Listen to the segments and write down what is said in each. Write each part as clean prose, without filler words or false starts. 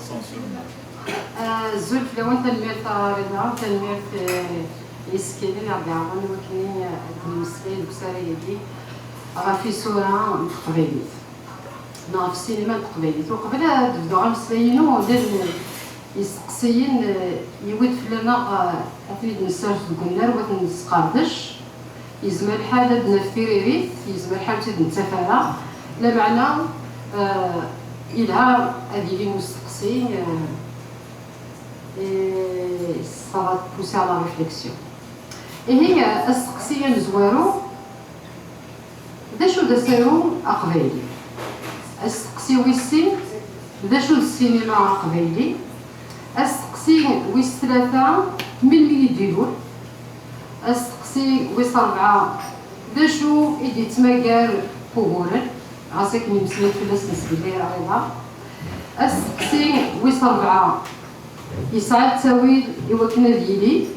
ascension. زول فلوان تنميرت رضا تنميرت يسكيلين عبد العظيم وكني المسلين بسارية دي غافي صورة قبيليت نعرف السينما تقبيليت وقبل بدو غنسينو ديال يسقسيين يود فلنا أفيد نساج القنار وات نسقردش يزمر حالة نفتيريريت يزمر حالة نتفارة لا معنى إلها هذه لي مستقسي ça va te pousser à la réflexion. هي السقسية نزوارو دا شو دا سيرو أقبيلي السقسي ويسين دا شو السينما أقبيلي السقسي ويس ثلاثة من يديرو السقسي ويس أربعة دا شو يدي تماكار بوغورن عاساك نمسلك في الناس نسبيلي رضا السقسي ويس أربعة يسعى تساوي وكنا ديالي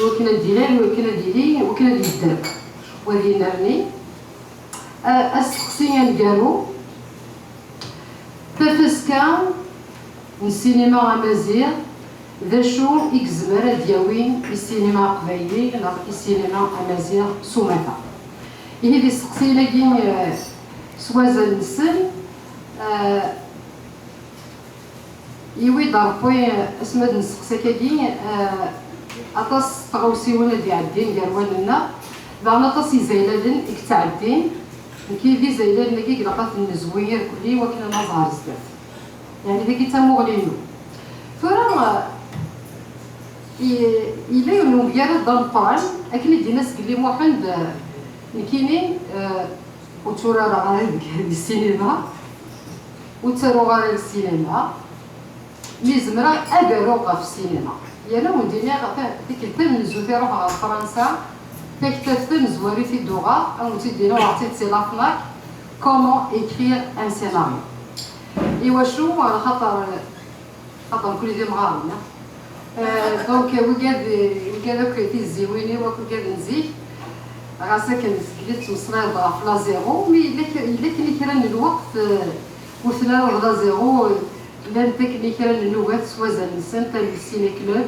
وكنا ديالي وكنا ديالي وكنا ديال الدرب وهذه نرني السقسية نقالو تفسكا السينما أمازيغ ذا شو إكزمر دياوين السينما قبايلي لا السينما أمازيغ سومتا هي دي السقسية لاكين سوازا نسل يوي داربوي اسمد نسقسا كاكي اطاس تغوسيونا دي عدين قالوالنا دعنا اطاس يزايلادن اكتعدين كيفي زايلادن كي قلقات النزوير كلي وكنا نظهر زدات يعني ذاكي تموغلينو فرا إلا يونو بيارد دان القرآن أكن دي ناس قلي موحد نكيني وتورا راه غير السينما وتسارو غير السينما لي زمرا أدارو في السينما يانا ونديني ديك الفيلم نزول روح على فرنسا فيك تفيلم زواري في اللغة أو تدينا وعطيت سي لافناك كومون إكرير أن سيناريو إوا شو على خاطر كل دي مغاربنا دونك وكاد كريتي الزويني وكاد نزيد غاسا كنت مصرير في لا زيرو مي إلا كان كرا الوقت وثنا ولا زيرو لان تكنيكا اللغات سوازا الانسان تاع السيني كلوب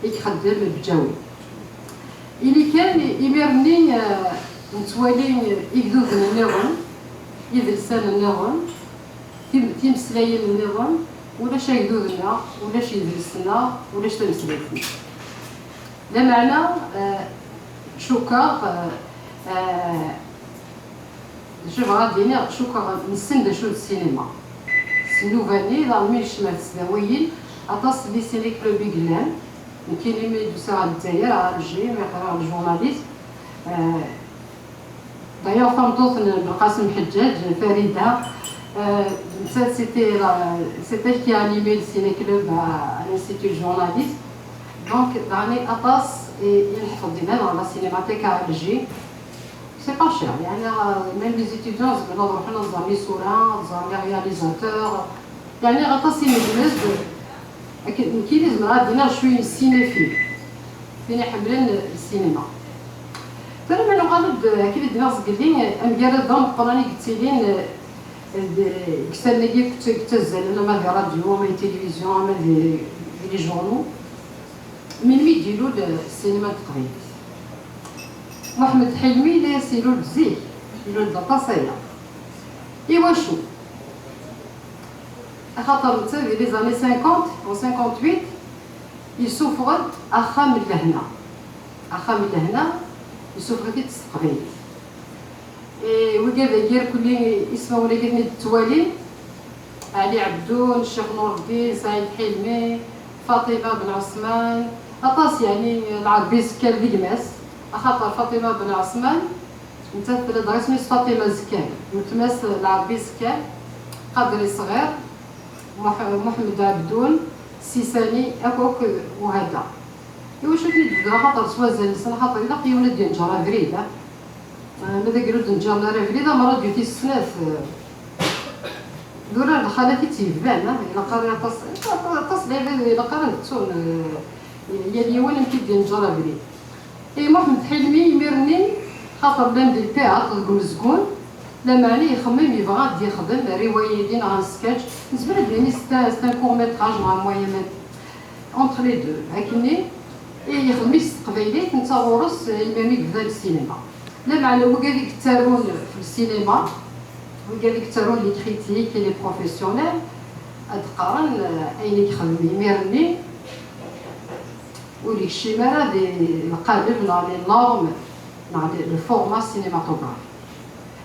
يخدم بجاوي اللي كان يمرني نتوالي يقدود النيرون يدرسان النيرون تيمسلايين النيرون ولاش يقدودنا ولاش يدرسنا ولاش تمسلايتنا لا معنى شوكا شوف غاديني شوكا نسند شو السينما نوفاني لا ميش مات سداويين اطاس لي سيني كلوب يقلان كاين اللي يدوسوا على الجزائر على الجيم يقراو الجورناليست دايوغ فهمتوط بالقاسم حجاج فريده سيتي كي انيمي السيني كلوب على الانستيتو جورناليست دونك داني اطاس ينحفظ دينا لا سينماتيك على الجي سي با شير يعني ميم لي ستوديون زعما نروحو نزامي صورة نزامي رياليزاتور يعني غطاسي مجلس كاين زعما غادينا شويه سينيفيل فين يحبلن السينما فلما نقالب كيف دينا قال لي امجرد دون قراني قلتيلين كسرنا كي كنت زالنا ما في راديو ما تلفزيون ما في لي جورنو من يديروا السينما التقليديه محمد حلمي لا يسيروا بزيك يلو الدطاسية إوا شو خاطر في لي زاني 50 و 58 يسوفرد أخا من لهنا يسوفرد تستقبل وكذا غير كل اسمه ولا كيفني التوالي علي عبدون الشيخ نور الدين سعيد حلمي فاطمة بن عثمان أطاس يعني العربي سكر ديماس خاطر فاطمة بن عثمان نتا درس ميس فاطمة زكان متماس العربي زكان قدري صغير محمد عبدون سيساني أكوك وهذا إوا شوفي تبدا خاطر سوازا نسنا خاطر إلا قيونا ديال نجرة فريدة ماذا قالوا نجرة راه فريدة مرة ديوتي السنات دورا الخالتي تيبان إلا قرا تصلي إلا قرا تسون يا اليوان يمكن ديال نجرة فريدة محمد حلمي يمرني خاطر بلان ديال التياتر الكمزكون لا معني يخمم يبغى يخدم روايه دين غان سكتش نسبه لي ستا كور ميتراج مع مويمات اونتر لي دو هكني يخدم يستقبيلي نتا غورس يمامي كذا السينما لا معنى هو قال لك التارون في السينما وقال لك التارون لي كريتيك لي بروفيسيونيل اتقارن اين يخدم يميرني ولي الشمارة دي القالب نا لي نورم نا لي فورما سينماتوغراف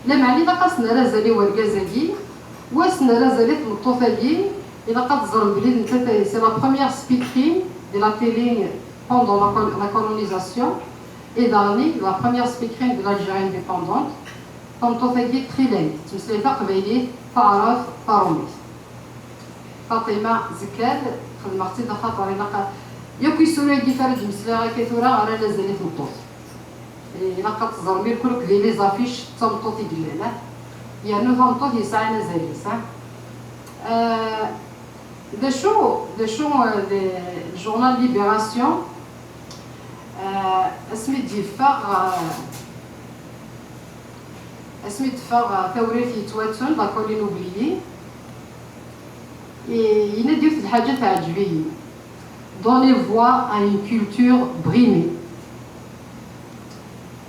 لا معني لقاسنا رازالي والكازالي واسنا رازالي الطوفالي إلا قد زرن بلي نتا سي لا بروميير سبيكرين دي لا تيلي pendant la colonisation et d'année la première speakerine de l'Algérie indépendante comme توفالي تريلين تمثلتها قبيلي تعرف طاروميس فاطمة زكاد خدمتي دا خاطر إلا ياك يسولو كي فرد مسلا كثورة راه لازالت مطوط إلا قد تزرمي كلك دي لي زافيش تمطوطي ديالنا يعني تمطوط يسعى نزالي صح دا شو الجورنال ليبراسيون اسمي دفاغ ثوري في تواتون لا كولين اوبليي يناديو في الحاجة تعجبني donner voix à une culture brimée.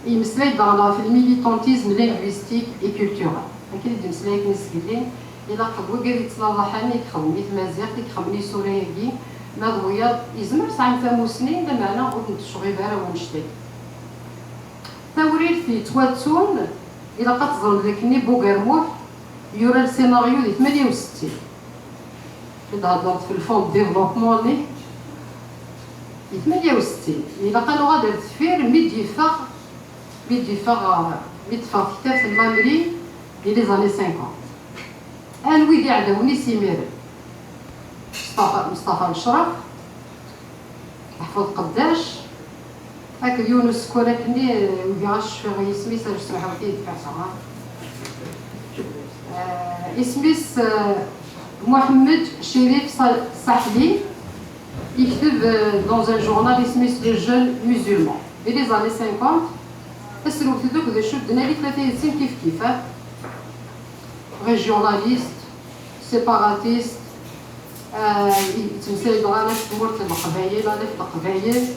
Il me semble dans le militantisme linguistique et culturel. أكيد يمسلك نسكلين إذا قبوا قال يتصلحني يخدمني في مزيغ يخدمني سورياكي مغويا يزمر ساعة ثموسنين لمعنى قلت تشغي بارا ونشتي. ثورير في تواتون إذا قد تظن ذاكني بوغرموح يورا السيناريو دي 68. إذا هضرت في الفوند ديفلوبمون 68 إلا قالوا غادي تفير ميديفاغ كتاب في المامري ديال لي زاني 50 الويدي عداوني سيمير مصطفى الشرف محفوظ قداش هاك يونس كوناكني وياش في اسمي ساج سمحوا لي دفع اسميس محمد شريف صحلي يكتب dans un journal اسمه Les Jeunes Musulmans في les années 50 اسلوب تدوك ذا شوف دنا لي 30 كيف ريجيوناليست سيباراتيست تمثيل درانا في مورت القبايل انا في القبايل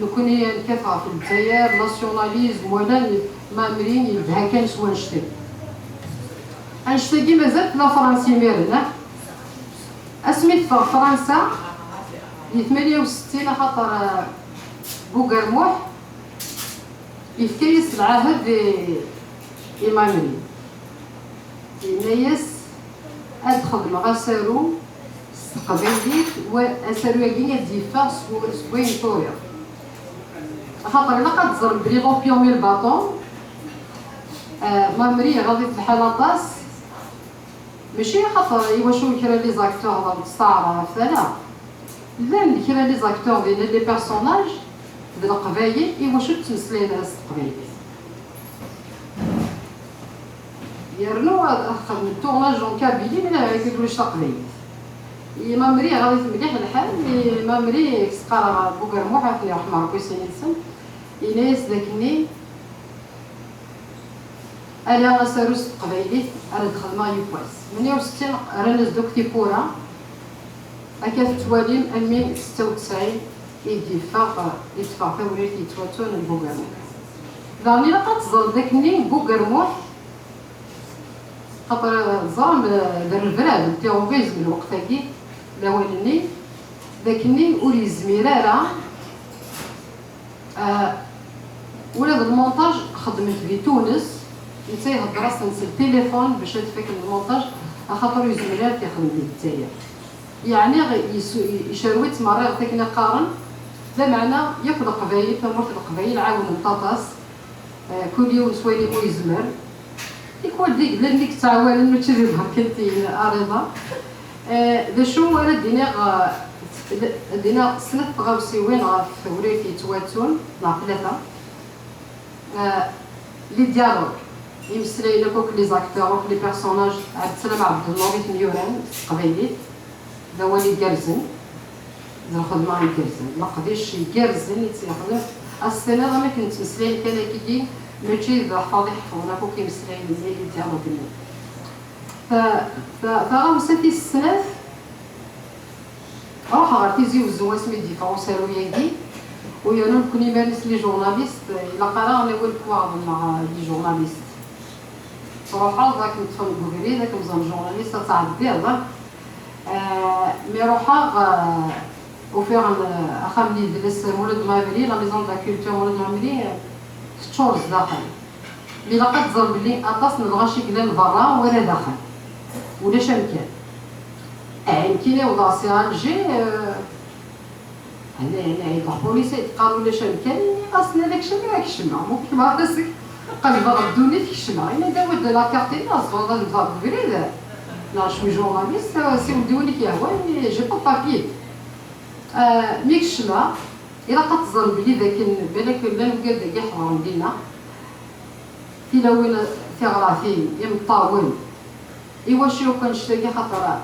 نكوني الكثره في الجزائر ناسيوناليزم ولا مامرين يبدا كان سوا نشتي انشتي مازال لا فرنسي ميرنا اسميت فرنسا في 68 خاطر بوغرموح يفكيس العهد إمامي نايس أدخل مغاسرو قبيلي وأسرو يجيني ديفا سوين طوريا خاطر إلا قد زرب بلي لوبيومي الباطون مامري غادي في الحالة ماشي خاطر يواشو كرا لي زاكتور مستعرف لا لان كرا لي زاكتور ديال لي بيرسوناج ديال القبايل يواشو تمثلي ناس القبايل يرنو خدم التورناج اون كابيلي ملي كيقولوش تقبايل مامري غادي مليح الحال مامري كسقارا بوغرموح عافني رحمه ربي سينسن إناس داكني أنا غسروس قبايلي أنا دخل ما يبواس 68 رانا زدوك تيبورا أكاف تواليم 1996 يدفع ثوري تيتواتون البوغرموح داني لقات تظل داكني بوغرموح خاطر زعم دار الفراد التيروفيزم الوقتاكي الاولاني داكني ولي زميراره ولاد المونتاج خدمت في تونس نتا يهضر راسنا التليفون باش تفك المونتاج خاطر يزميرات يخدم لي التاير يعني يشرويت مرة غتاكنا قارن لا معنى ياكل القبايل تمرت القبايل عاون الطاطاس كل يوم سويلي بو يزمر يكون ديك لانك تعاون ماشي ديال كنتي اريضه ذا شو انا دينا سنه غاوسيوين في وريتي تواتون مع ثلاثه لي ديالوغ يمثلين كوك لي زاكتور وك لي بيرسوناج عبد السلام عبد اللطيف ميوران قبيلي دا هو اللي كارزن دا الخدمه يكارزن ما قديش يكارزن يتيخدم السنه ما كنت مسلين كان كيدي ماشي إذا حفاظي حفظنا كو كيمسلاي مزيان ديالو بني. فغاو ساتي السناف روح غير تيزي وزوا سمي ديفرونسيالو ياكي ويانا نكوني مانس لي جورناليست إلا قرا أنا ولك واحد مع لي جورناليست صراحة ذاك نتفهم بوغري ذاك مزال جورناليست تاع الدير مي روحا وفيغ أخا ملي دلس مولد مامري لا ميزون دا كولتور مولد مامري شهور داخل مي لقد ظل بلي أطاس نلغاشي كلام برا ولا داخل ولا شمكان يمكن وضع سيالجي هنا يضع بوليسي قالوا ولا شمكان أصلا داك الشيء ما كشمع ممكن ما راسك قال غردوني في الشمع انا داود لا كارتي ناس والله نضرب بريد لا شوي جورناليست سي وديوني كيهوى مي جي با بابي ميك الشمع إلا قد تظن بلي ذاك بالك لا نقاد كاع حرام دينا تلاوين ثغرافي يمطاول إوا شي كنشتاقي خاطر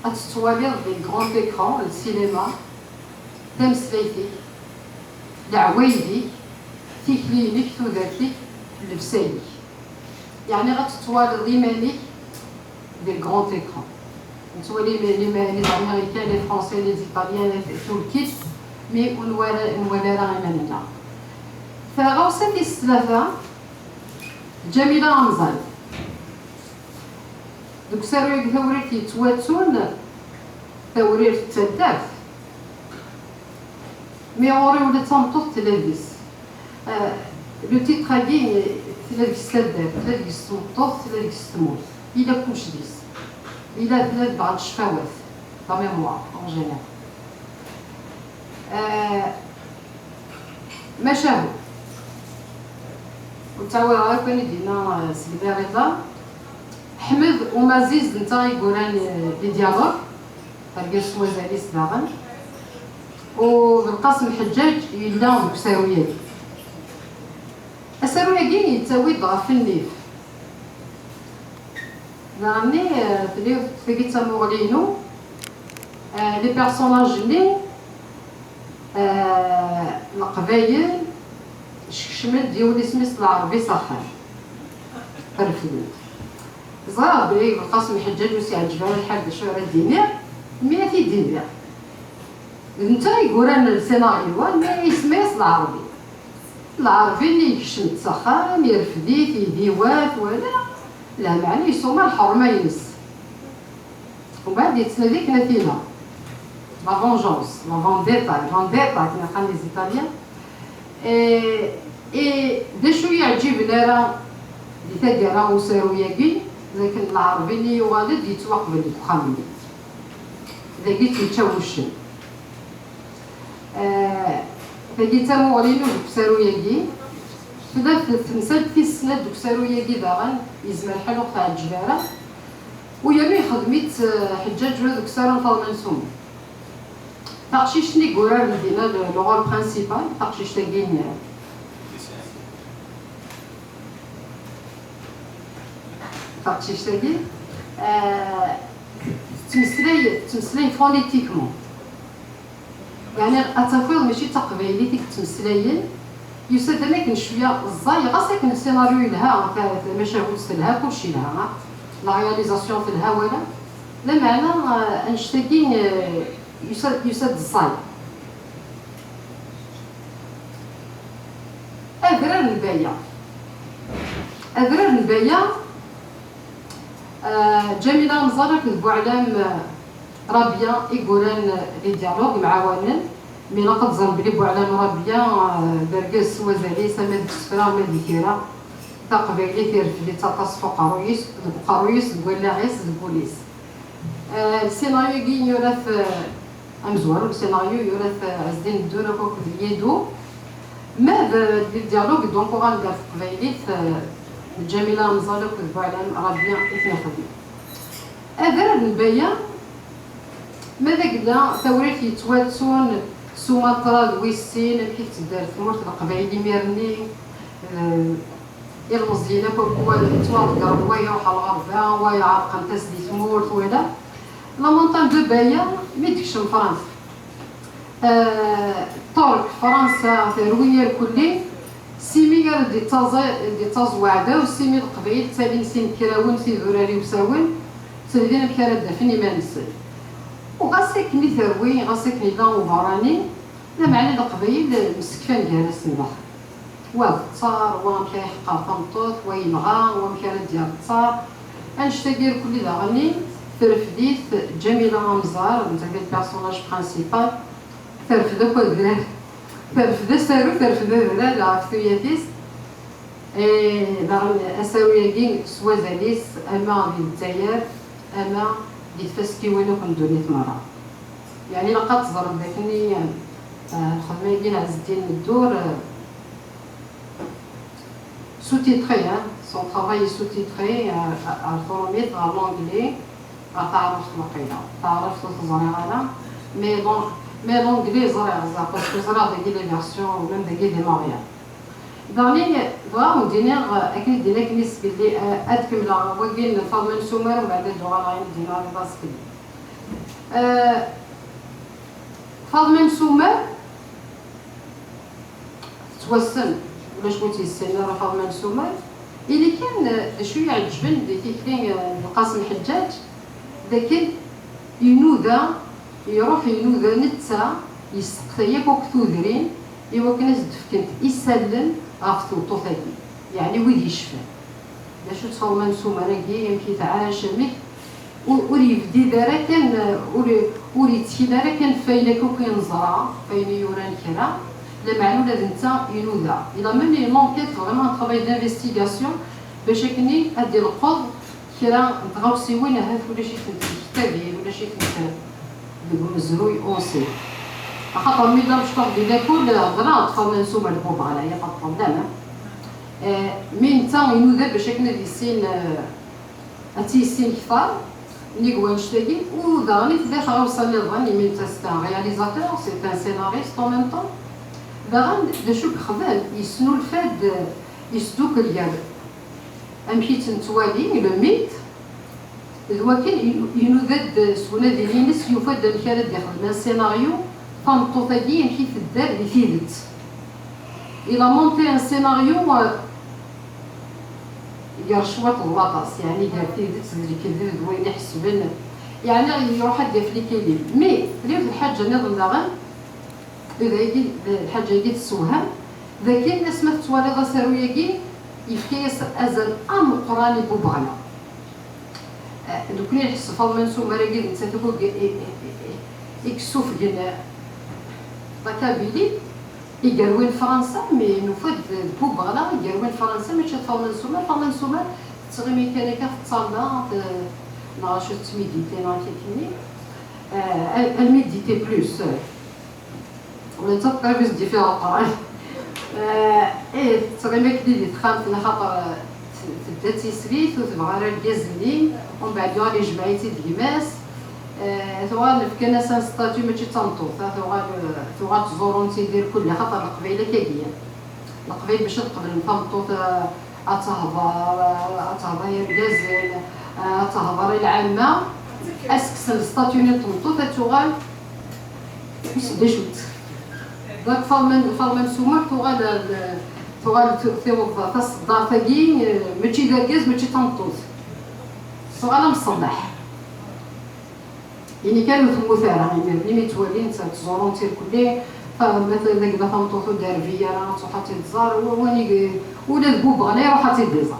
أتستوالي دي غران إكران السينما تمسليتي العوايدي تيكلينيك توداتيك لبسالك يعني غتتوالي ديمانيك دي غران إكران نتوالي لي أمريكان لي فرونسي لي إيطاليان تو الكيت مي نوالي راه إيماننا فغاوسات السلافة جميلة رمزان دوك سارويك ثوريت يتواتون ثوريت التداف مي اوري ولا تمطوط تلابس لو تيتر هاكي تلابس تداف تلابس تمطوط تلابس تموت إلا كلشي ديس إلا تلات بعض الشفاوات لا ميموار اون جينيرال ما شاهو وتاوي راه كان يدينا سيدي رضا حمد ومزيز نتا يقولان لي ديالوغ تلقى سوازاليس داغن وبالقاسم الحجاج يلا دوك سارويات السارويه كي يتاوي ضعف النيف يعني تلقى تامورينو لي بيرسوناج لي القبايل شمل ديال سميس العربي صحان فرفلوت صغار بلي القاسم الحجاج وسي عجبان الحال شو راه دينير مي في دينير انت يقول انا السيناريو ما يسميس العربي اللي يكشم تسخان يرفدي في ديوات ولا لا معني يسوما الحرمه ينس وبعد يتسنى نتينا لا فونجونس لا فونديتا كما قال لي زيطاليان اي دا شو يعجبنا راه اللي تلقى وساروياكي لكن العربي اللي يوالد يتوقف بالخامي اذا قلت يتشوشن فقلت مورينو دوك ساروياكي فدا تمثال في السنة دوك ساروياكي داغن يزمر حلو تاع الجبارة ويامي خدمت حجاج ولا دوك سارو طالمنسوم تاقشيش ني قرار لدينا لو رول برينسيبال تاقشيش تاقين تاقشيش تاقين تمسلاي فونيتيكمون يعني اتفاضل ماشي تقبيلي ديك التمسلايين يسد لكن شويه الزاي غاسك السيناريو لها مشاهد لها كلشي لها لا رياليزاسيون في الها ولا لا معنى انشتاقين يسد الزاي أذرار البايع جميلة مزارة كذبوا علام رابيا يقولان لي ديالوغ معاونن مي لقد ظن بلي بوعلام رابيا برقاس وزالي سماد السفرة وما ديكيرا تقبيلي تيرفدي تاطاس فوق قرويس ولا غيس البوليس السيناريو كي يورث مزوار السيناريو يورث عز الدين الدورة كوك يدو ما الديالوغ دونكوران دار في قبيليت جميلة مزارة كذبوا علام رابيا يتنخدم أذرار البايع ماذا قلنا ثورات يتواتون سومطرة دويسين كيف تدار ثمورت القبايلي ميرني المزينة كوكوا توالد قرب ويروح الغربة ويعرق نتاس دي ثمورت ولا لا مونطان دو بايا ميدكشم فرنسا طرق فرنسا ثروية الكلي سيمي قال دي تازوعدا وسيمي القبيل تالي سين كراون في ذراري وساون تلدين الكراد فيني ما نسل وغاسكني ثروي غاسكني لا وفراني لا معنى القبيل مسكفان جالس نبخ وتصار وام كان يحقر طمطوط وينغا وام كان ديال التصار انشتاقير كل ذا غني فرفديت جميلة غمزار نتا البيرسوناج برانسيبال فرفدو كل فرفدو سارو فرفدو ذا العفتوياتيس أساوياكي سوا زاليس أما ديال الجزائر أما ديال فاسكيوانو كندونيت مرة يعني لقات تزرب لكني الخدمة يجي عز الدين الدور sous-titré, hein. Son travail est sous-titré à l'automètre, à l'anglais, à تعرف الوقيلة تعرف الزريعة mais l'anglais زريع parce que زريع داكي لي فيرسيون même داكي دي ماريان داني فوالا دينا اكيد دينا كنيس بلي ادكملا وكاين فاضل سومر وبعد اللغه غاين دينا باسكي فاضل سومر توسن ولا شكون تيسالنا راه فاضل سومر اللي كان شويه عجبني ديك القاسم الحجاج ذاك ينودا يروح ينودا نتا يستقيا كوك تودرين إوا كناس دفكنت يسلم غافتو طوطاكي يعني ويدي يشفى باش تصور سومراكي يمكن تعاش ميك وري بدي دارا كان وري تيدارا كان فاينه كوكي نزرع فاينه يوران كرا لا معلوله نتا ينودا الى ميم لي مونكيت فريمون طرافاي دانفستيغاسيون باش كني ادي القض كرا نتغاوسي وين هاف ولا شي كتابي ولا شي كتاب مزروي اونسي خاطر ميلا باش تاخدي داكول هضره طفل منسومه البوب على هي طفل داما مين تا ينودا باش كنا ديسين اتيسين كثار نيكوان شتاكي وداني في داخل وصلنا ظني مين تا سي ان رياليزاتور سي ان سيناريست اون ميم طون باغا داشوك خدام يسنو الفاد يسدوك اليد مشيت نتوالي لو ميت هو كان ينودا سونا ديال الناس يفاد الكلام ديال السيناريو فانطوطاكي يمشي في الدار اللي فيدت إلا مونتي ان سيناريو يدير شوية اللاطاس يعني دار فيدت اللي كيدير دوين يحسبن يعني يروح يدير في ليكيليب مي ريت الحاجة نظن داغن إذا يجي الحاجة يجي تسوهم ذاك الناس ما تتوالي غاساروياكي يفكيس أزل أم قراني بوبغانا دوك اللي يحس فالمنسو مراكي نتاتوكو يكسوف ديال بكابيلي يقالوين فرنسا مي نفد بوبغلا يقالوين فرنسا ماشي فالمن سومر تغي ميكانيكا في التصالة نغاشو تميديتي نعطيكني الميديتي بلوس ولا تبقى بس ديفيرون قران تغي ماكدي تخالفنا خاطر تداتي سريت وتبغى راه الكازلين ومن بعد يغالي جمعيتي ديماس ثوال كان سان ستاتيو ماشي تنطوط ثوال تزورون تيدير كل خاطر القبيله كاكيه القبيل باش تقبل تنطوط اتهضر يا الغازل اتهضر العامه اسكسن الستاتيو نيل تنطوط ثوال دشوت داك فالمن سومر ثوال ثوال تصدر ثقي ماشي داكاز ماشي تنطوط ثوال مصباح يعني كانوا في المثارة يعني ملي متوالين تزورون تير كلي فمثلا داك دا فامطوطو دار فيا راه تروح تزار واني ولا البوب غني يروح تيديزار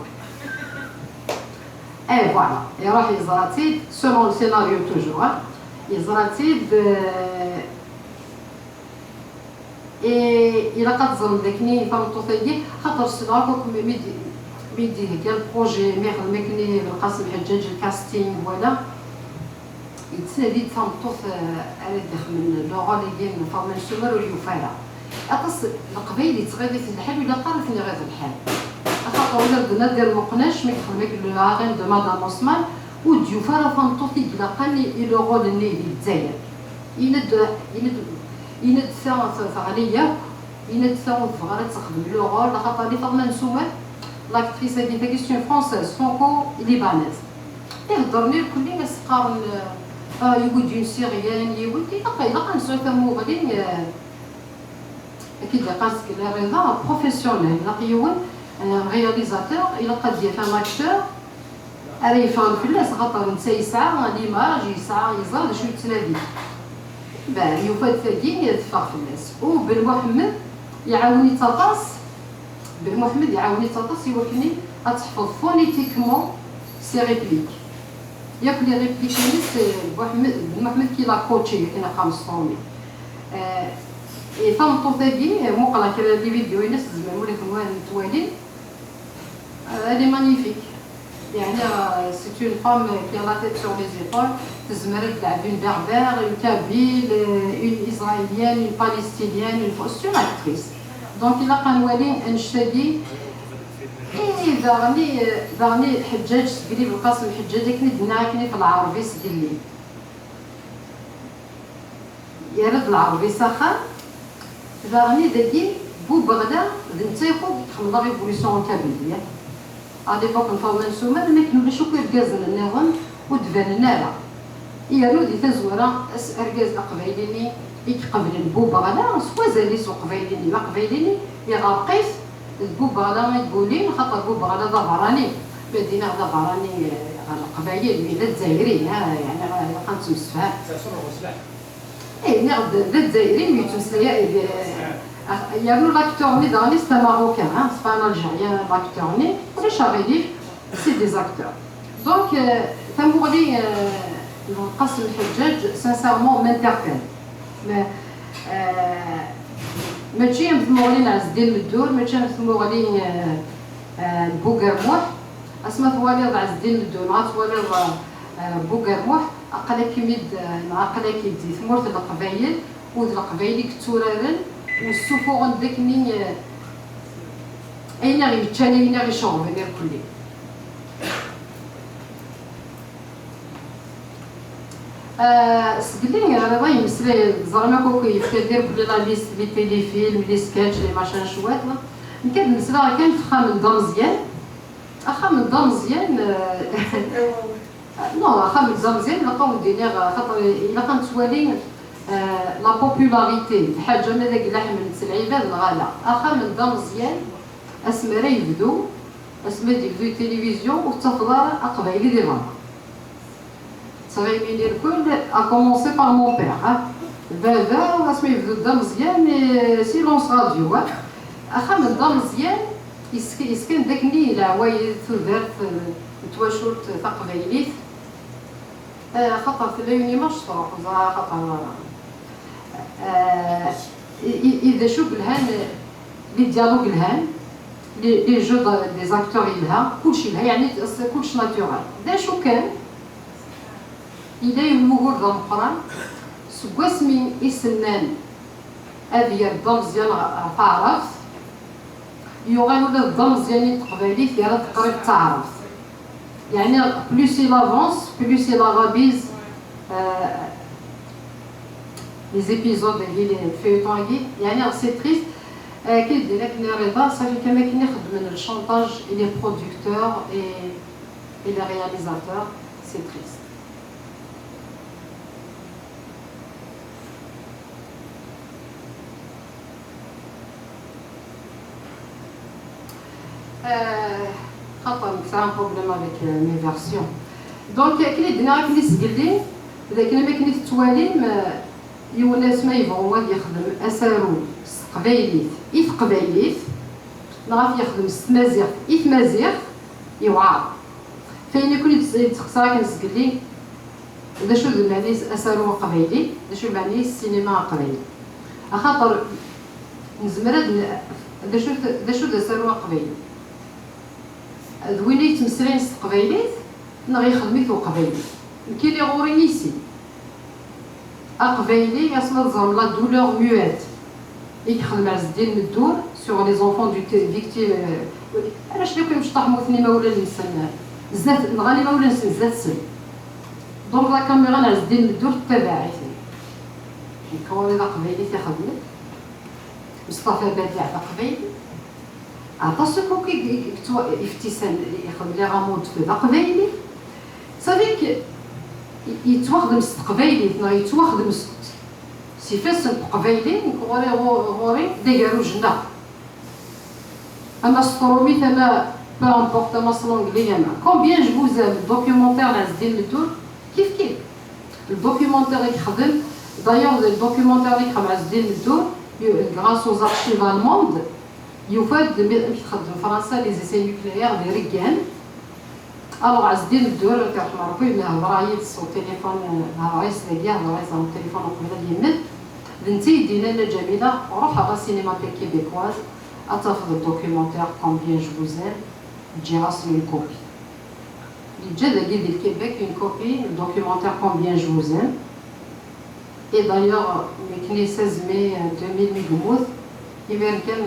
فوالا يروح يزراتيد سولون السيناريو توجور يزراتيد إلا كتظن داكني فامطوطيكي خاطر سلاكوك ميدي كاع البروجي ميخدمكني بالقاسم الحجاج الكاستينغ فوالا يتسالي تنطوط على الداخل من لوغا اللي كاين فورمال سومر واليوفالا اطس القبيل يتغادي في الحال ولا قارفني غير في الحال خاطر ولا بدنا ديال المقناش مي يخدمك لو هاغين دو مدام عثمان وديوفالا فنطوطي لقاني لوغا اللي في الجزائر يند فغاليه يند فغالة تخدم لوغا خاطر لي فورمال سومر لاكتريس هادي تا كيستيون فرونسيز فرانكو ليبانيز يهضرني الكل ناس قارن يقول دون سيريان يقول لي إلا كنسوي فمو غادي اكيد قاسك الرضا بروفيسيونيل لقيون رياليزاتور الى قد يفهم اكتور انا يفهم فلاس خاطر نسى يسعى ليماج يسعى يزال شو يتنادي باه يفاد ثاني يدفع فلاس وبن محمد يعاوني تطاس بن محمد يعاوني تطاس يوكلني اتحفظ فونيتيكمون سي ريبليك ياك لي ريبليك سي بن محمد كي لا كوتشي انا خامسطوني فهمتو تاقي مقلة كلا دي فيديو ينس زمان ولي كنوان توالي elle est magnifique يعني c'est une femme qui a la tête sur les épaules تزمر تلعب une berbère, une kabyle, une israélienne, une palestinienne, c'est une actrice donc il a قنوالي نشتاقي دارني حجاج سقلي بالقاسم حجاج كني دناكني في العربي سقلي يرد العربي سخان دارني داكي بو بغدا نتيقو خمضا ريفوليسيون كابيلية على ليبوك نفاوض نسوما ما كانوا شوكو يركازن النظام ودفان النارا يالو دي تزورا اركاز اقبايليني يقبل بو بغدا سوا زاليس وقبايليني ما قبايليني يغرقيس بو بغدا يقولين خاطر بو بغدا ضبراني مدينة ضبراني القبايل مي الجزائريين يعني قنت مسفها اي نعم الجزائريين ميتمسليا يابلو لاكتور ني داني ستا ماروكان سي با ان الجيريان لاكتور ني ولي شاغيلي سي دي زاكتور دونك تنبغلي القاسم الحجاج سانسيرمون مانتربيل ماشي مثل مغلين عز الدين مدور ماشي مثل مغلين بوغرموح اسما ثوالي عز الدين مدور مع ثوالي بوغرموح اقلك يمد مع اقلك يدي ثمورت القبايل ود القبايل كتورارن والسفوغن داك منين اين غير تشاني غير شغل غير كلي سقلي انا باغي مسلي زعما كوكو يفتدر بلي لا ليست لي تيليفيلم لي سكاتش لي ماشان شوات كان نسلا كان فخا من دا مزيان اخا من دا مزيان نو اخا من دا مزيان لقاو دينيغ خاطر الا كانت توالي لا بوبولاريتي الحاجه ما داك اللحم العباد الغلا اخا من دا مزيان اسمرا يبدو اسما يبدو التلفزيون والتفضل اقبايلي دي فان صغيرين الكل ا كومونسي بار مون بير بابا واسما يبدو دا مزيان سيلونس راديو اخا من دا مزيان يسكن داكني العوايد تودرت تواشرت تقبايليت خاطر تلاقيني ما شطروح خاطر اذا شو بالهان لي ديالوغ الهان لي جو دي زاكتور يلها كلشي لها يعني كلشي ناتورال دا شو كان الى يموغور دا مقران سكواسمي يسنان ابيض دا مزيان تعرف يوغالو لا دا مزيانين تقبايليت يا راه تقريب تعرف يعني plus il avance, plus il arabise les épisodes اللي فيوتونغي يعني c'est triste كيدير لك رضا صافي كما كاين يخدم من الشونطاج لي برودكتور et les réalisateurs c'est triste خاطر كان بروبليم افيك مي فيرسيون دونك كلي دنا كلي سقلي اذا كنا ما كنيت تواليم يونس ما يبغوا يخدم اسارو قبايليت ايث قبايليت نعرف يخدم مازيغ ايث مازيغ يوعر فين يكون يتخسر كنسقلي اذا شو معني اسارو قبايلي اذا شو معني السينما قبايلي خاطر نزمر اذا شو اسارو قبايلي دويني يتمسلين قبايليت نغي خدميت وقبايلي كاين لي غوري يسي اقبايلي يسمى زعما لا دولور ميوات يخدم عز الدين مدور سور لي زونفون دو فيكتيم علاش لو كان مش طاح موثني ما ولا الانسان زاد نغالي ما ولا الانسان زاد سن دونك لا كاميرا عز الدين مدور تبعي كون لا قبايلي تخدم مصطفى بديع قبايلي عطاسو كوكي افتسان يخدم لي غامود في قبايلي صافيك يتواخدم ست قبايلي يتواخدم ست سيفاس قبايلي غوري دايرو جنة اما ستروميت انا بو امبورط اما سلونغلي انا كومبيان جو زال الدوكيومونتير على عز الدين الدور كيف الدوكيومونتير اللي يخدم دايوغ الدوكيومونتير اللي يخدم عز الدين الدور غراس aux archives allemandes يفاد ملي تخدم فرنسا لي زيسي نوكليير لي ريغان الوغ عز الدين الدور كيرحم ربي هضرايس والتليفون هضرايس ليا هضرايس على التليفون قبل يمد بنتي دينا جميله روح على سينماتيك كيبيكواز اتفضل الدوكيومونتير كومبيان جو زال تجي راسلي الكوبي اللي جا داكي ديال كيبيك اون كوبي الدوكيومونتير كومبيان جو زال اي دايوغ مي 16 مي 2000 ميغموث يبان كان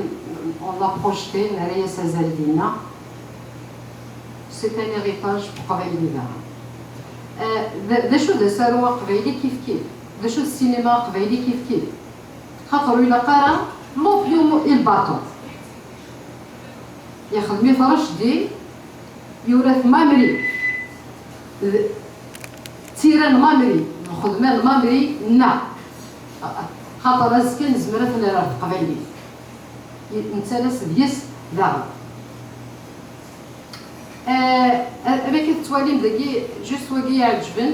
اون لا بروجتي ناريا سازال دينا سي ان هيريتاج قبايلي دا شو دا ساروا قبايلي كيف دا شو السينما قبايلي كيف خاطر إلا قرا لوبيوم الباطون ياخذ مثرش دي يورث مامري تيران مامري الخدمه المامري نا خاطر اسكن زمرت انا قبايلي نتسالس ديس داغ انا كتوالي داكي جوست واقي عجبن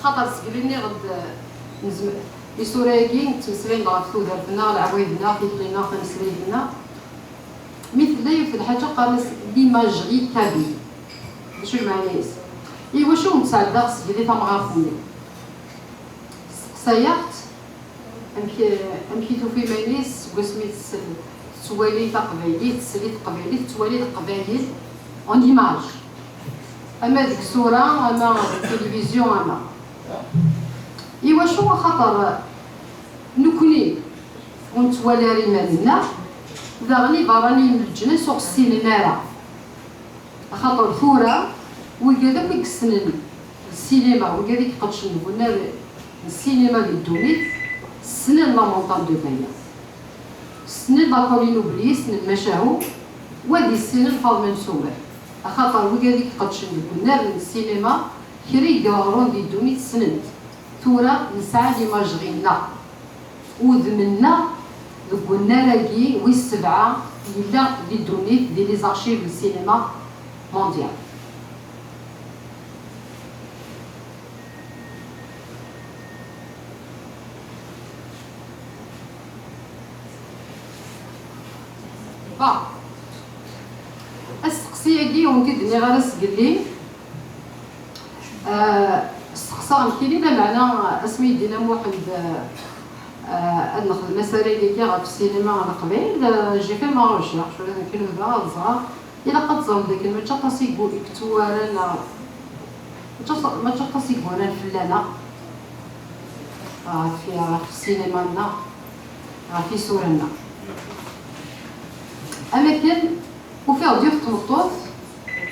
خاطر سقليني غد نزم لي سوراكي نتمسلين غا في ودرتنا العوايدنا في كلينا في نسلينا مثل في الحاجه قامس ليماجري كابي شنو المعنى ايوا شو متساعده سقلي تمغافني سيحت امشي في مانيس قسميت توالي قبايلي تسليت قبايلي توالي قبايل اون ايماج اما ديك الصوره اما التلفزيون اما ايوا شو خطر نكوني ونتوالى ريمالنا داغني براني من الجنة سوق السينما راه خاطر ثورة وكذا ميكسن السينما وكذا كيقدش نقولنا السينما بالدونيت سنين لا مونطان دو بايا سنين لا كولينوبليس المشاهو وهادي السنين فاضمين سوار خاطر وكذا كيقدش نقولنا السينما كري قارون دي دونيت سنين ثورة نسعى ليماجغينا وذمنا قلنا لاقي والسبعة إلا دي دونيت دي لي زارشيف السينما مونديال السقسية ونتي دني غير سقلي السقسا غنحكي لنا معنى اسمي دينا واحد نخدم مساري اللي كي في السينما على قبيل جي في ما ريشيرش ولا كاين بلا صغار الا قد زعما داك ما تشطاسي يقول كتوارنا ما تشطاسي يقولنا الفلانه في السينما لنا في صورنا اما كان وفيه ضيوف تمطوط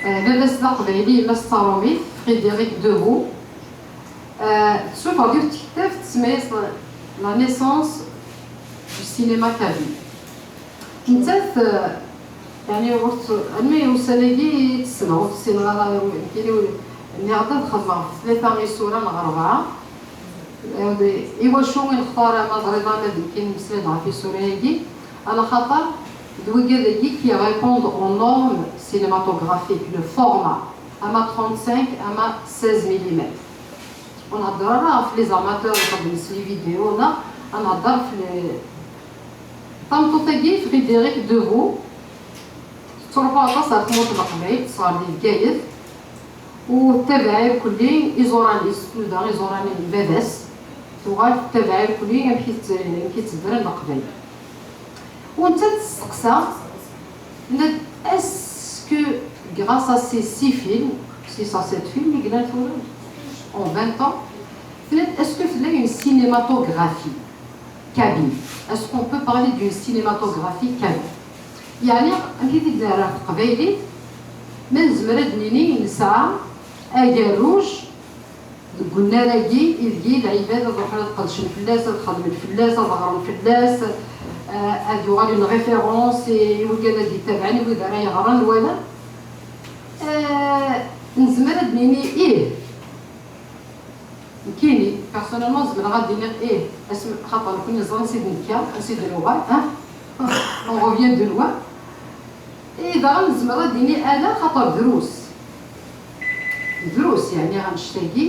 لاباس لا قبيلي لا ستارومي فريديريك دوغو شوف ضيوف تكتاف تسميت la naissance du cinéma kabyle. نتاث يعني وقت أمي وسنجي تسمع وقت السينما كيلو نعطي خدمة ثلاثة غير صورة مع أربعة إيوا شو نختار ما ضريضة ما كاين مسلم في سوريا على خاطر دوكا داكي كي ريبوند أو نورم سينماتوغرافيك لو فورما أما 35 أما 16 ملم ونهضر راه في لي زاماتور اللي لي فيديو نهضر في طمطوطاكي فريديريك دوغو تعرفوا عطا تموت القبيل صار لي الكايد والتبعي كلي ايزوراني ستودا ايزوراني باباس تغال التبعي كلي يمشي تدرى القبيل وانت تسقسا اسكو غراس ا سي 6 فيلم 6 à 7 films اللي قلنا en 20 ans, est-ce que c'est une cinématographie kabyle? Est-ce qu'on peut parler d'une cinématographie kabyle? يعني أكيد دايرة في قبايلي من زمرد نيني نسعى أجاروج قلنا لاقي إذكي العباد روح نقدش الفلاس تخدم الفلاس تغرم الفلاس هادو غادي اون ريفيرونس وكذا دي تابعني وإذا راه يغران ولا نزمر نيني إيه كيني بيرسونيلمون زعما غادي نقول إيه اسم خاطر كون نزغ نسيت نكا نسيت اللغة on revient de loin إيه دا نزمر ديني أنا خاطر دروس يعني غنشتاقي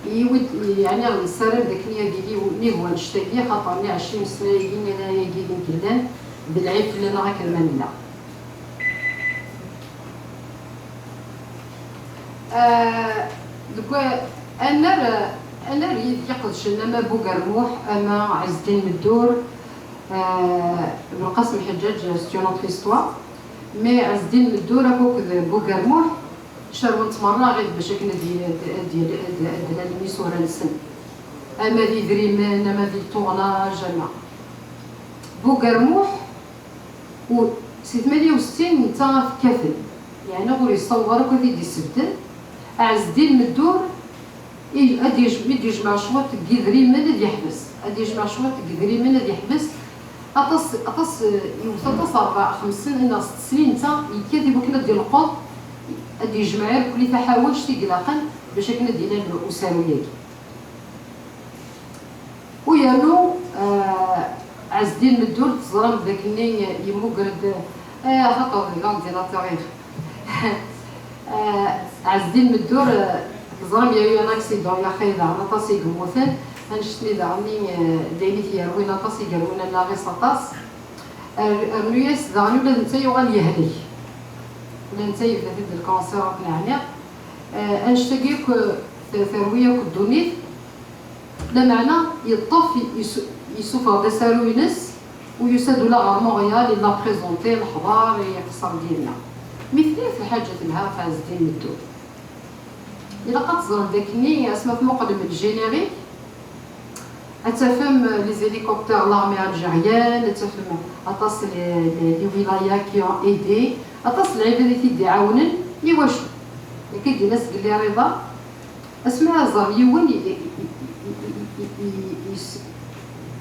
يود يعني غنسالم داك النية ديالي ني هو نشتاقي خاطرني 20 سنة يجيني أنايا كيدين كلان بالعيب اللي أنا غاكرمانينا دوكا أنا ريد يقدش أما بوغرموح أما عز الدين مدور ابن قاسم الحجاج ستيونونت ليستوار مي عز الدين مدور هكوك بوغرموح شارونت مرة غير باش كنا ديال الميسورة للسن أما دي دريمان أما دي طوناج أما بوغرموح و 68 نتا في كافل يعني غوري يصورو كذي دي السبتل عز الدين مدور غادي يجمع شوط كيدريمان اللي يحبس غادي يجمع شوط كيدريمان اللي يحبس أطس يوصل 4 5 سنين 6 سنين نتا يكاد بوكنا ديال القط غادي يجمع كل تحاول شتي قلاقا باش كنا دينا الأسروية ويانو عز الدين مدور تزرم داك الني يمقرد خاطر لونغ ديال التاريخ عز الدين مدور تزرم يا ان اكسيدون يا خايده نطاسي قموثن هنشتني دعني دايلي يروي نطاسي قالونا لا غير سطاس النياس دعني ولا نتا يغال يهلي ولا نتا يفدد الكونسير نعناق انشتاقيك ثرويه كدونيت لا معنى يطف يسوفر دي سالوينس ويسادو لا غارمونغيال اللي لا بريزونتي الحضار يقصر ديالنا مثلي في الحاجة لها في عز الدين مدور إلا قد تزرب داكني اسمها في مقدمة الجينيريك أتفهم لي زيليكوبتر لارمي الجيريان أتفهم أطاس لي ولايات كي اون ايدي أطاس العباد اللي تيدي عاونن يواشو كيدي ناس قال لي رضا اسمها زار يون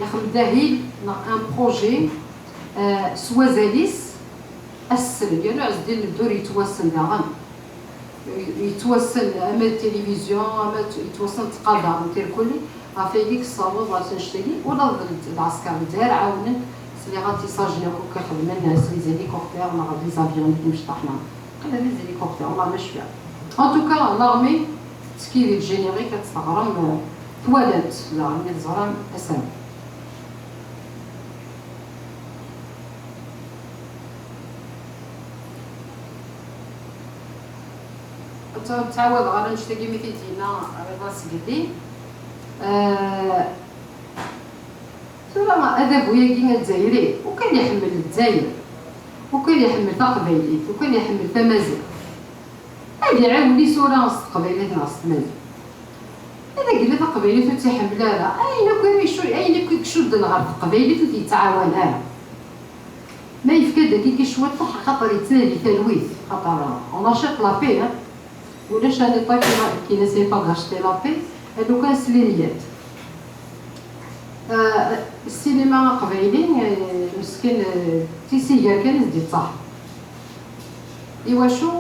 يخدم داهيل ان بروجي سوازاليس السن ديالو عز الدين مدور يتوسن داغن يتوسن اما التلفزيون اما يتوسن تقادر نتاع كلي عافاك ديك الصالون بغات نشتري ولا العسكر دار عاونن سلي غادي ساجنا كوكا خدمنا الناس لي زيليكوبتر ولا غادي زافيون اللي مشطحنا قال لي زيليكوبتر والله ما شفيع ان توكا لارمي تسكيري الجينيري كتستغرم توالات لارمي الزرام اسامي تعاود غير نشتاقي مثل دينا رضا سقدي ثم هذا بويا كينا الجزائري وكان يحمل الجزائر وكان يحمل تقبيليت وكان يحمل تمازيغ هادي عاوني صورة وسط قبيلات وسط تمازيغ هذا قال لي تقبيليت وتيحملها لا أين كيشد الغرب قبيليت وتيتعاونها ما يفكر داك كيشوى طح خاطر يتنادي تلويث خاطر اون اشيت لا بي ولاش هاني طاي كي نسي با غاشتي لا بي هادو كان سلينيات السينما قبيلي مسكين تيسيا كان يزدي صح ايوا شو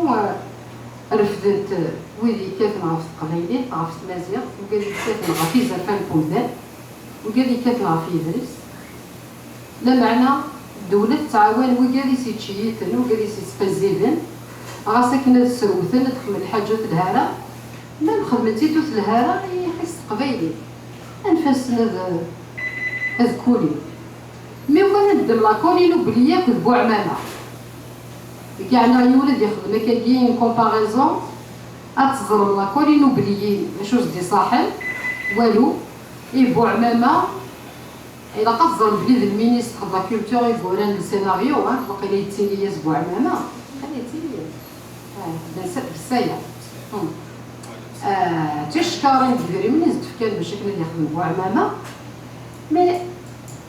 رفدت ويلي كيف نعرف قبيلي عرفت مازيغ وقال لي كيف نعرف في زرفان بومدان وقال لي كيف نعرف يدرس لا معنى الدولة تعاون وقال لي سيتشيتن وقال لي سيتسبازيفن غاسك ناس سروثن تخمل الحاجات الهارة لا خدمتي توت الهارة يحس قبيلي انفاسنا اذكولي مي وكان ندم لاكولي لو بليا كذبو عمامة يعني يولد يخدم كاين كومباريزون اتزرب لاكولي لو بليي شوز دي صاحب والو يبو عمامة إلا قصر بليد المينيستر د لا كولتور يقول لنا السيناريو وقيلا يتيلي يسبوع عمامة خلي يتيلي بالسايا تشكارين كبيرين من يزدفكان بشكل اللي يخدم بوعمامة مي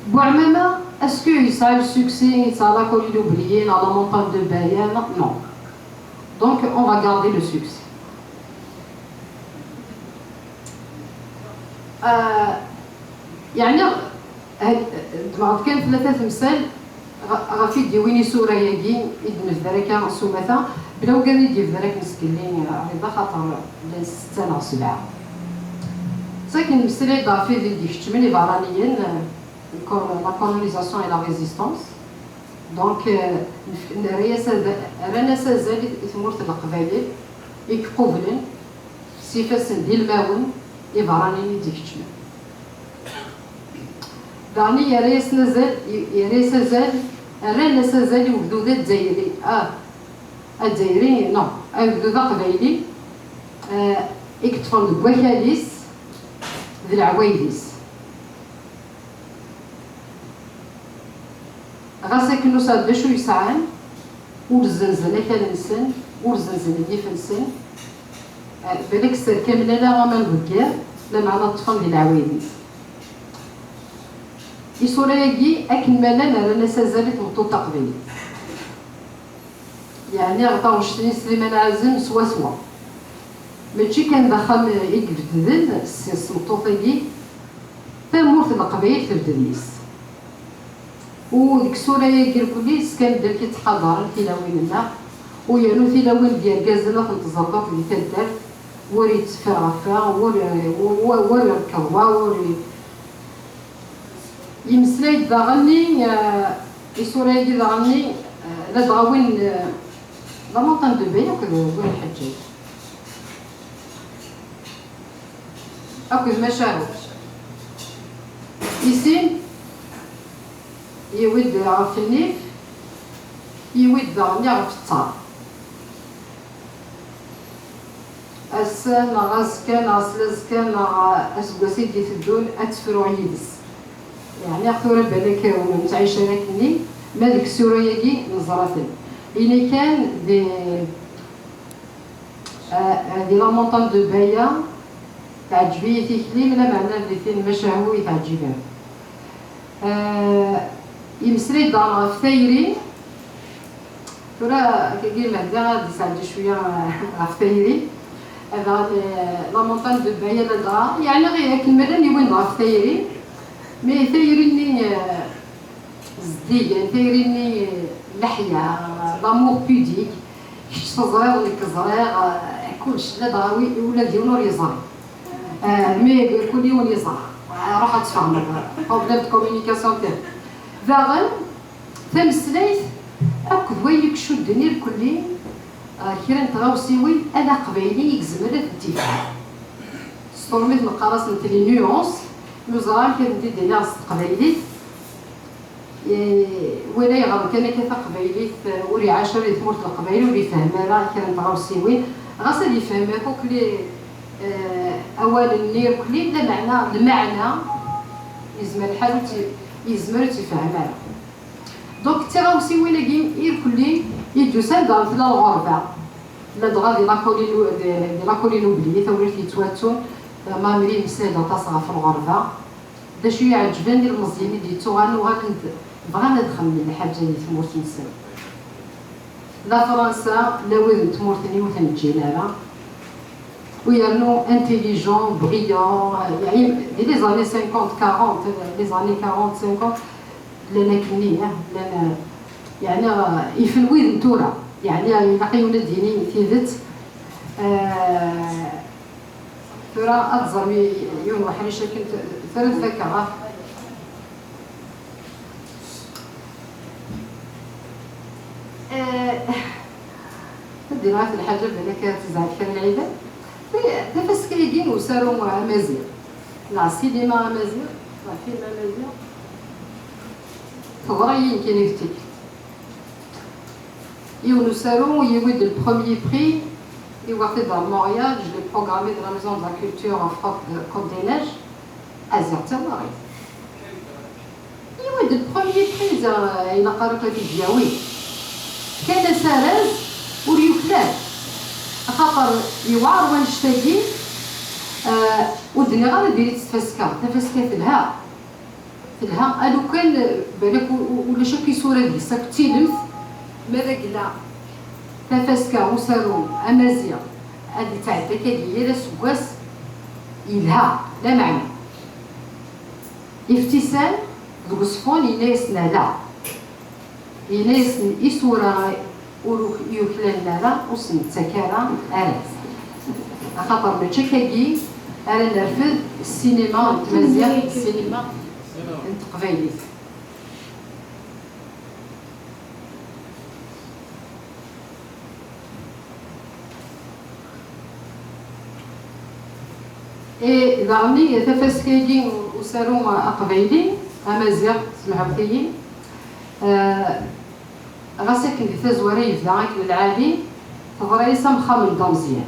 بوعمامة اسكو يسعى السوكسي يسعى لا كولي لوبليين على مونطان دو بايان نو دونك اون فا غاردي لو سوكسي يعني كان ثلاثة تمثال غافي ديويني سورة ياكين إدن في ذلك سومثا بلاو كان يدي في ذلك مسكلين رضا خاطر لان 6 أو 7 ساكن مسري ضافي ديال كتمن الإبرانيين لا كولونيزاسيون اي لا ريزيستونس دونك رانا سازال ثمورة القبائل يكقوبلن سيفاسن ديال الماون إبرانيين ديك كتمن داني يا ريس نزل يا ريس زال رانا سازال وجدود الجزائري الجزائري نو وجدود قبائلي يكتفون بوكاليس ذي العوايديس غاسا كنو صاد باشو يسعان ورزنزن كان نسن ورزنزن ديف نسن بالك سر كامله لا غامان بكير لا معنا الطفل ديال العوايديس يسورايكي اكن مالا رانا سازالت مطوطه قبيل يعني غطاو شتني سليمان عازم سوا ماشي كان ضخم يقبدل السيس مطوطيكي تمورت القبائل تبدليس وديك السورايكي الكليس كان بدا كيتحضر تيلاويننا ويانو تيلاوين ديال كازنا في التزرقات اللي تدار وري تفرغفا وري ركضوا وري يمسلاي داغني يسورايكي داغني لا دغاوين لا مونطان دو بيا وين الحجاج أكو مشاهد يسين يود عرف النيف يود يعرف الطار السن غاز كان غاسلاز كان أسقاسي دي تدون أتفرو عيدس يعني أخذوا بالك ومتعيشة لكني ما ديك السورياكي نزراتن إني كان دي لا مونطان دو بايا تعجبي تيكلي من معنى اللي فين مشاهو يتعجبها يمسري دار فتايري ترى كي هكذا غادي يساعد شويه فتايري هذا لا مونطان دو بايا لا يعني غير كلمه اللي وين دار فتايري مي ثايريني زديه ثايريني لحيه لامور بوديك كيش صغير ولا كزرير كلشي لا دراوي ولا ديالو يزري مي كل يوم يزرع راح تفهم بروبليم دو كومونيكاسيون تاعو داغن تمسليت اكو ويلك شو الدنيا الكلي كيرا نتغاوسيوي انا قبايلي يكزمر الاتفاق ستورميت نقراص نتلي نيونس نوزران كندير ديال قبايلي ولا يغرب كان كيف قبايلي وري 10 يثمرت القبايل وري فهمها كيرا نتغاوسيوي غاس اللي فهمها كلي أول النير كلي لا معنى المعنى يزمر الحال يزمر تفهمها دونك تيغاوسي ولا كيم كلي يدوسان دار في الغربة لا دغا دي لاكولينو بلي توليت يتواتون ما مري مساله تصغى في الغربة دا شويه عجباني المزياني ديتو غانو غاكنت بغا ندخل الحاجه اللي تمورت نسن لا فرنسا لا وين تمورتني وتنجينا ويرنو انتيليجون بريون يعني دي لي زاني 50 40 لي زاني 40 50 لنا كني لنا يعني يفلوي نتورا يعني يلاقي ولاد ديني تيدت ترى اتزرمي يوم واحد شكل ثلاث فكره ديرات الحاجه بالك تزعل كان العيله نفس كيجين وساروا مع مزير لا السينما مزير لا فيلم مزير تغري كاين يفتك يونو ساروا يود البروميي بري يوقف dans Montréal je l'ai programmé dans la maison de la culture en Côte des Neiges ازير تماري يود البروميي بري الى قرات لك الجاوي كان سارز وريوكلاب خاطر يوعر وين شتاقي والدنيا غير ديري تفسكا تلها الو كان بالك ولا شو كيصوره دي ساكتي لمث ماذا قلا تفسكا وسارو امازيغ هادي تاع الدكاليه لا سكواس يلها لا معنى افتسال دوك الصفون ينايسنا لا ينايسن يسورا يوكلنا لا وسنتكارا أرز خاطر ماشي كاكي أنا نرفض السينما مزيان السينما التقبيلي. إذا عملي تفسكيين وسالوا أقبيلي أمازيغ سمعوا فيي غاساكن في تزوري في داك العالي تغريسة مخامل دامزيان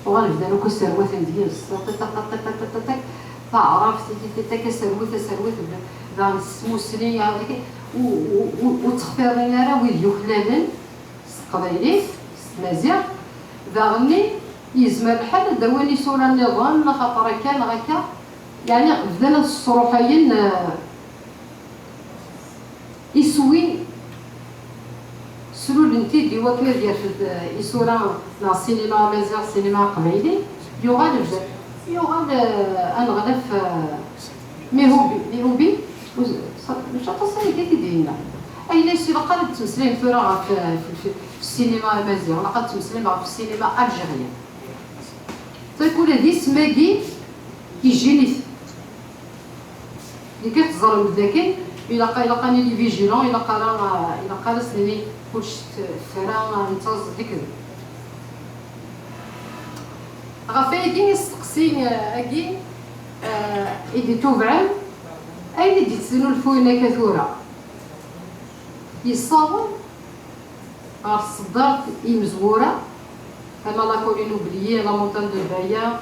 وغنبدا لو كسروات ديال الصوت تعرف تك سروات ذا السموسني هذيك وتخفيرنا راه ويد يخلالن قبايلي مزيغ ذاغني يزمر الحال دواني صورة النظام خاطر كان هكا يعني بدنا الصروحيين يسوي سلول انتي دي وكيل ديال يسورا لا السينما مازال السينما قبيلي يغال بزاف يغال انا غدا في ميهوبي مش عطاسي كي دينا اي ليش لقى التمثيلين ثورة في السينما مازال لقى التمثيلين في السينما الجيريان تقول هذه سماكي كيجيني اللي كتظلم ذاكي إلا قاني لي فيجيلون إلا قال سني كلش فرا نتاز ديك غافايدين يستقسي اكي إدي توفعل أين دي تسنو الفوينة كثورة يصاون غار الصدار يمزورة أما لا كولين اوبليي لا مونتان دو بايا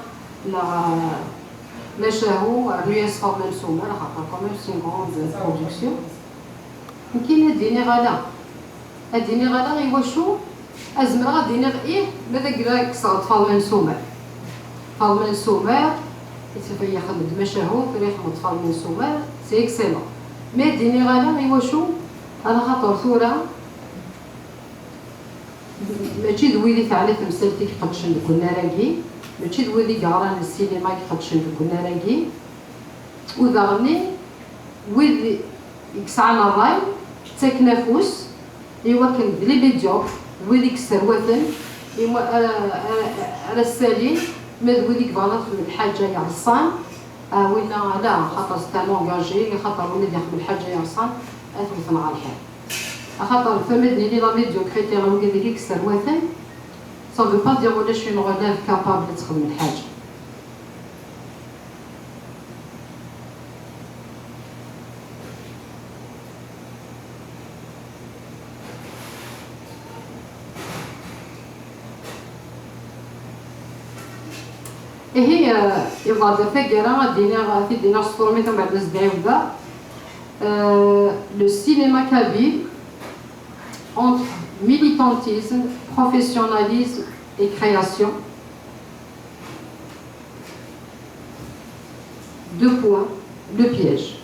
لا شاهو رياس فورمال سومر خاطر كوميم سي غروند برودكسيون يمكن هاديني غالا هاديني غالا غي واشو أزمر غاديني غير ماذا كرا كسرت فورمال سومر يتفايا خدمت مشاهو فريح فورمال سومر سي اكسيلون مي هاديني غالا غي واشو أنا خاطر ثورة ماشي دويلي تعرف تمثيلتي كيقدشن كنا راكي ماشي دويلي قاران السينما كيقدشن كنا راكي وذاغني ويلي يكسعنا الراي تاكنافوس ايوا كان بلي بيديوك ويلي كسرواتن ايوا على السالين ما دويلي كبالات الحاجه يعصان ولا لا خاطر ستالون انجاجي خاطر ولد يخدم الحاجه يعصان اثبتنا على الحال خاطر فمدني لي لا ميديوكريتي راه كذلك كسرواتن ça veut pas dire ولا شي نغلاف كابابل تخدم الحاجه هي يبغى تفكر دينا سطور مثلا بعد الزباع وذا le cinéma kabyle entre militantisme, professionnalisme et création. Deux points, le piège.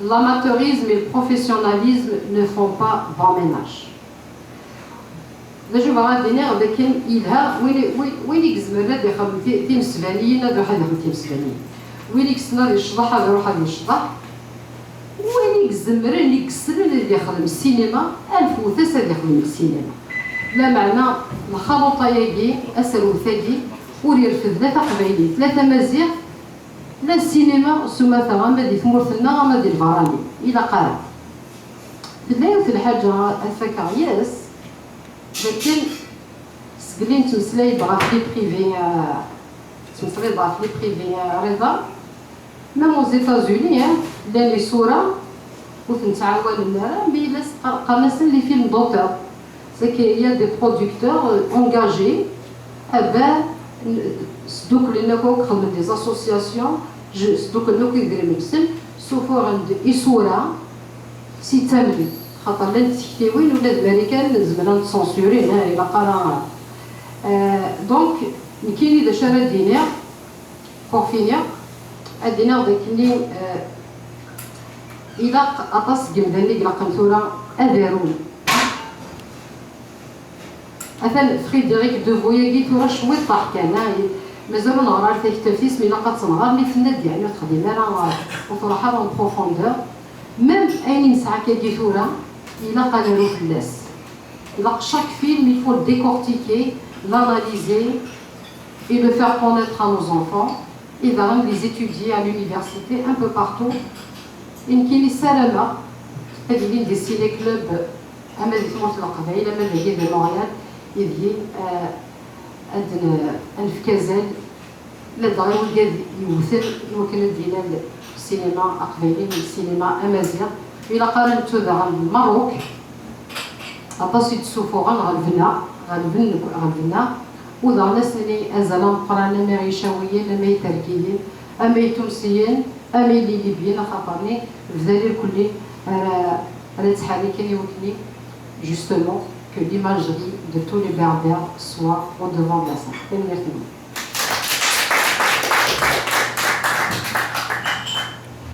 L'amateurisme et le professionnalisme ne font pas bon ménage. نجم غادي لكن إلها وين يكزمر هذا يخدم تيمسفانيين هذا واحد يخدم تيمسفانيين وين يكسنا يشطح هذا يروح هذا يشطح وين يكزمر اللي يكسر اللي يخدم السينما ألف وثلاثة اللي يخدم السينما لا معنى الخلطة يجي أسر وثاقي وريرفد ثلاثة قبايلي ثلاثة مزيغ لا السينما مثلا غادي ثمورثنا غادي الفرامي إلى قارب في البداية الحاجة الفكرياس لكن سكلين تمسلاي بغا في بريفي تمسلاي بغا في بريفي رضا ميم aux États-Unis لاني صورة وتنتعاون النار بيلاس قناص اللي فيلم دوتور سكي يا دي برودكتور انغاجي ابا صدوك لنا كوك خدم دي اسوسياسيون صدوك لنا كيدير مكسل سوفور عند صورة سي تامري خاطر لا تحكيوين ولا الامريكان زعما نسونسوري هنا الى قرا دونك كاين اذا شرا دينار بور فينير الدينار داك اللي الى اطاس جمداني الى قنتوره ادارون مثلا فريدريك دو فوياغي تورا شويه طاح كان مازال نغرا في التنفيس مي لقات تنغر لي في الناد يعني تخدم انا وتروح اون بروفوندور ميم اين نسعى كي ثورة إلا قالوا فلاس chaque film, il faut le décortiquer, l'analyser et le faire connaître à nos enfants et les étudier à l'université un peu partout. يمكن السلامة هذه دي سيني كلوب أما دي تمرت القبائل أما دي مونريال يدي أنفكازال لدغي ولقاد يوثل يمكن دينا السينما أقبائلي السينما أمازيغ إلا قارنتو ذا المروك أطاس يتسوفو غالبنا وذا الناس اللي أزالهم قرانا ما يشاويين ما يتركيين أما يتونسيين أما اللي ليبيين خاطرني بذالي الكلي أنا تحالي كان يوكلي justement que l'imagerie de tous les berbères soit au devant de la scène.